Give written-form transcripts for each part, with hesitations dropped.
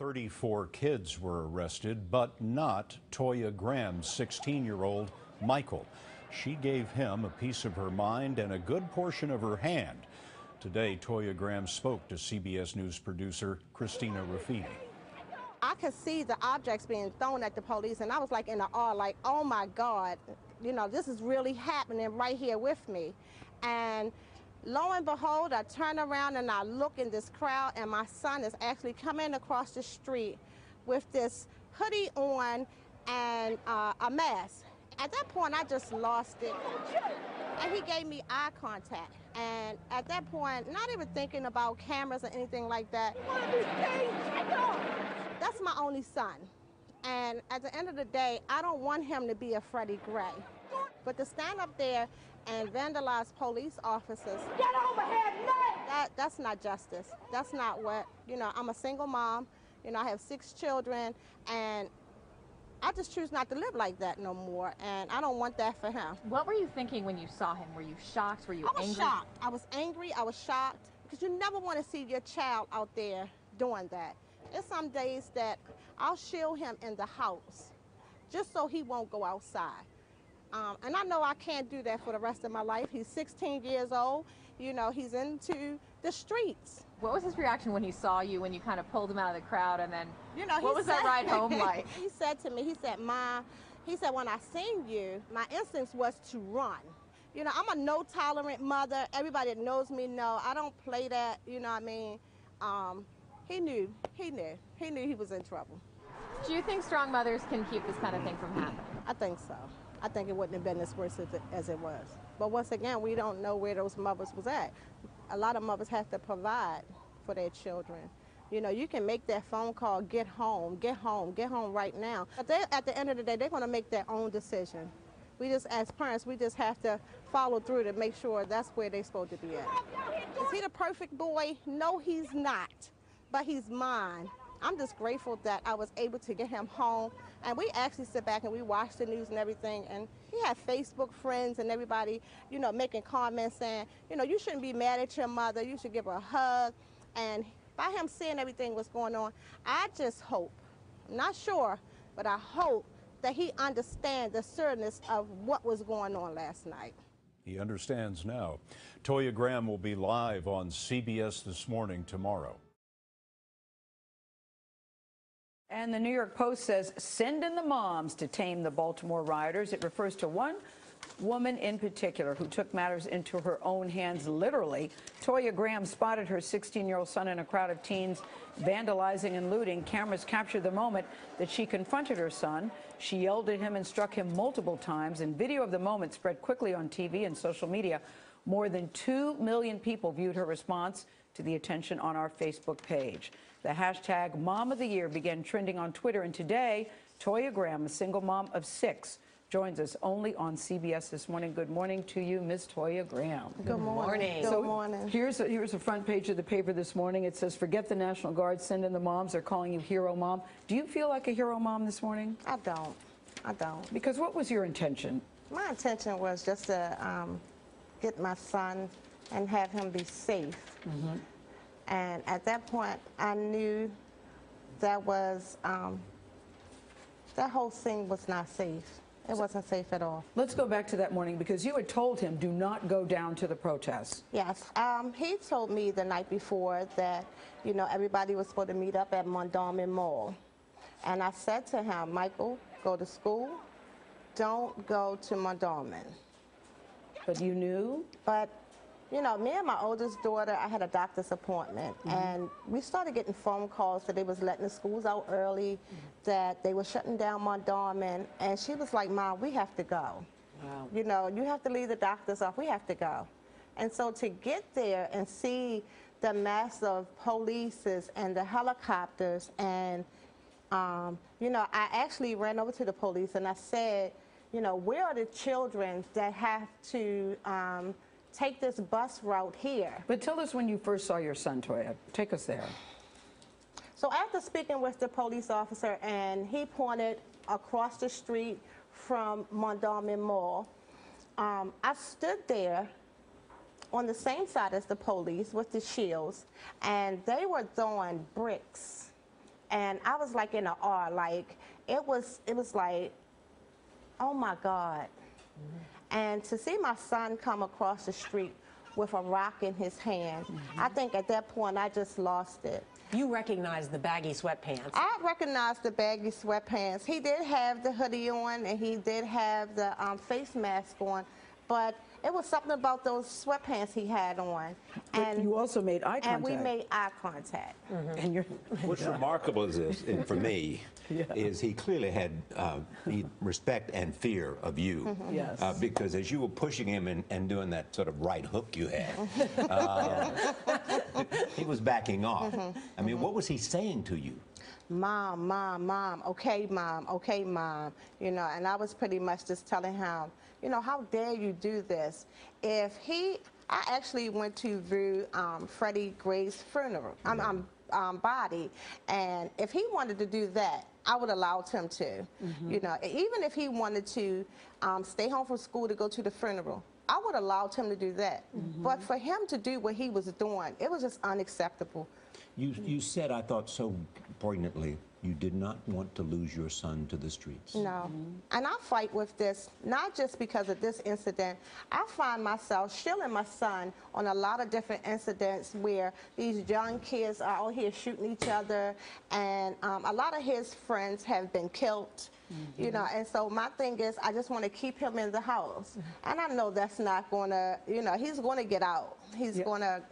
34 kids were arrested, but not Toya Graham's 16-year-old Michael. She gave him a piece of her mind and a good portion of her hand. Today, Toya Graham spoke to CBS News producer Christina Rafini. I could see the objects being thrown at the police, and I was like in awe, like, oh my God, you know, this is really happening right here with me. And lo and behold, I turn around and I look in this crowd, and my son is actually coming across the street with this hoodie on and a mask. At that point, I just lost it. And he gave me eye contact. And at that point, not even thinking about cameras or anything like that. That's my only son. And at the end of the day, I don't want him to be a Freddie Gray. But to stand up there and vandalize police officers, get over here, that's not justice. That's not what, you know, I'm a single mom. You know, I have 6 children, and I just choose not to live like that no more, and I don't want that for him. What were you thinking when you saw him? Were you shocked? Were you angry? I was shocked. I was angry. I was shocked, because you never want to see your child out there doing that. There's some days that I'll shield him in the house just so he won't go outside. And I know I can't do that for the rest of my life. He's 16 years old. You know, he's into the streets. What was his reaction when he saw you, when you kind of pulled him out of the crowd, and then, you know, what was that ride home like? He said to me, he said, "Ma," he said, "when I seen you, my instinct was to run." You know, I'm a no-tolerant mother. Everybody that knows me know I don't play that, you know what I mean? He knew he was in trouble. Do you think strong mothers can keep this kind of thing from happening? I think so. I think it wouldn't have been as worse as it was. But once again, we don't know where those mothers was at. A lot of mothers have to provide for their children. You know, you can make that phone call, get home right now. But at the end of the day, they're going to make their own decision. We just, as parents, we just have to follow through to make sure that's where they're supposed to be at. Is he the perfect boy? No, he's not, but he's mine. I'm just grateful that I was able to get him home, and we actually sit back and we watch the news and everything, and he had Facebook friends and everybody, you know, making comments saying, you know, you shouldn't be mad at your mother, you should give her a hug. And by him seeing everything was going on, I just hope, I'm not sure, but I hope that he understands the seriousness of what was going on last night. He understands now. Toya Graham will be live on CBS This Morning tomorrow. And the New York Post says, send in the moms to tame the Baltimore rioters. It refers to one woman in particular who took matters into her own hands, literally. Toya Graham spotted her 16-year-old son in a crowd of teens vandalizing and looting. Cameras captured the moment that she confronted her son. She yelled at him and struck him multiple times, and video of the moment spread quickly on TV and social media. More than 2 million people viewed her response to the attention on our Facebook page. The hashtag Mom of the Year began trending on Twitter, and today, Toya Graham, a single mom of 6, joins us only on CBS This Morning. Good morning to you, Ms. Toya Graham. Good morning. So good morning. Here's the front page of the paper this morning. It says, forget the National Guard, send in the moms. They're calling you hero mom. Do you feel like a hero mom this morning? I don't. I don't. Because what was your intention? My intention was just to get my son and have him be safe. Mm-hmm. And at that point, I knew that was, that whole thing was not safe. It wasn't safe at all. Let's go back to that morning, because you had told him, do not go down to the protests. Yes. He told me the night before that, you know, everybody was supposed to meet up at Mondawmin Mall. And I said to him, Michael, go to school. Don't go to Mondawmin. But you knew? But you know, me and my oldest daughter, I had a doctor's appointment, and we started getting phone calls that they was letting the schools out early, that they were shutting down Mondawmin, and she was like, Mom, we have to go. Wow. You know, you have to leave the doctors off, we have to go. And so to get there and see the mass of polices and the helicopters, and, you know, I actually ran over to the police and I said, you know, where are the children that have to take this bus route here? But tell us when you first saw your son, Toya. Take us there. So after speaking with the police officer, and he pointed across the street from Mondawmin Mall, I stood there on the same side as the police with the shields, and they were throwing bricks and I was like in an awe. Like it was like, oh my God. And to see my son come across the street with a rock in his hand, I think at that point I just lost it. You recognize the baggy sweatpants. I recognized the baggy sweatpants. He did have the hoodie on, and he did have the face mask on, but it was something about those sweatpants he had on. And you also made eye contact. And we made eye contact. And you're What's remarkable is this, and for me, is he clearly had respect and fear of you. Yes. Because as you were pushing him and doing that sort of right hook you had, he was backing off. I mean, what was he saying to you? Mom, mom, mom, okay, mom, okay, mom. You know, and I was pretty much just telling him, you know, how dare you do this? I actually went to view Freddie Gray's funeral, body, and if he wanted to do that, I would allow him to. You know, even if he wanted to stay home from school to go to the funeral, I would allow him to do that. But for him to do what he was doing, it was just unacceptable. You said, I thought so poignantly, you did not want to lose your son to the streets. No. And I fight with this, not just because of this incident. I find myself shielding my son on a lot of different incidents where these young kids are out here shooting each other, and a lot of his friends have been killed. You know, and so my thing is, I just want to keep him in the house, and I know that's not going to, you know, he's going to get out. He's going to.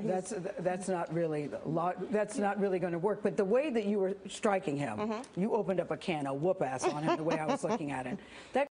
That's not really going to work. But the way that you were striking him, you opened up a can of whoop ass on him. The way I was looking at it, that